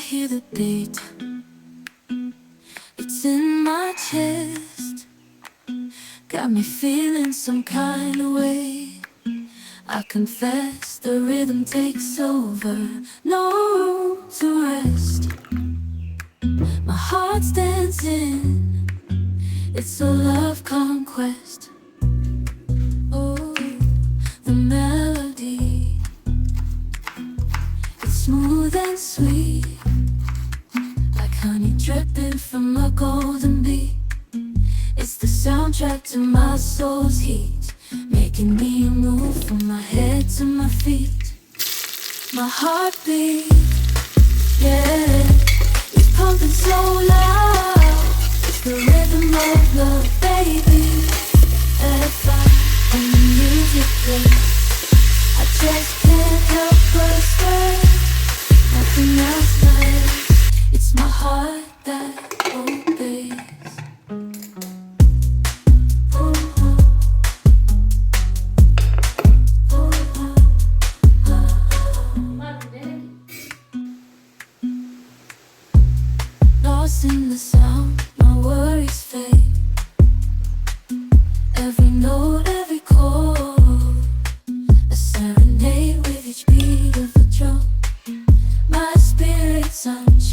hear the beat. It's in my chest, got me feeling some kind of way. I confess the rhythm takes over, no room to rest. My heart's dancing, it's a love conquest. Oh, the melody, it's smooth and sweet, like honey dripping from a golden bee. It's the soundtrack to my soul's heat, making me move from my head to my feet. My heartbeat, yeah, it's pumping so loud. It's the rhythm of love, baby. If when the music plays, I just can't help but stay. Nothing else matters, it's my heart that obeys. Lost in the sound, my worries fade. Every note, every chord, a serenade with each beat of the drum. My spirit's unchained,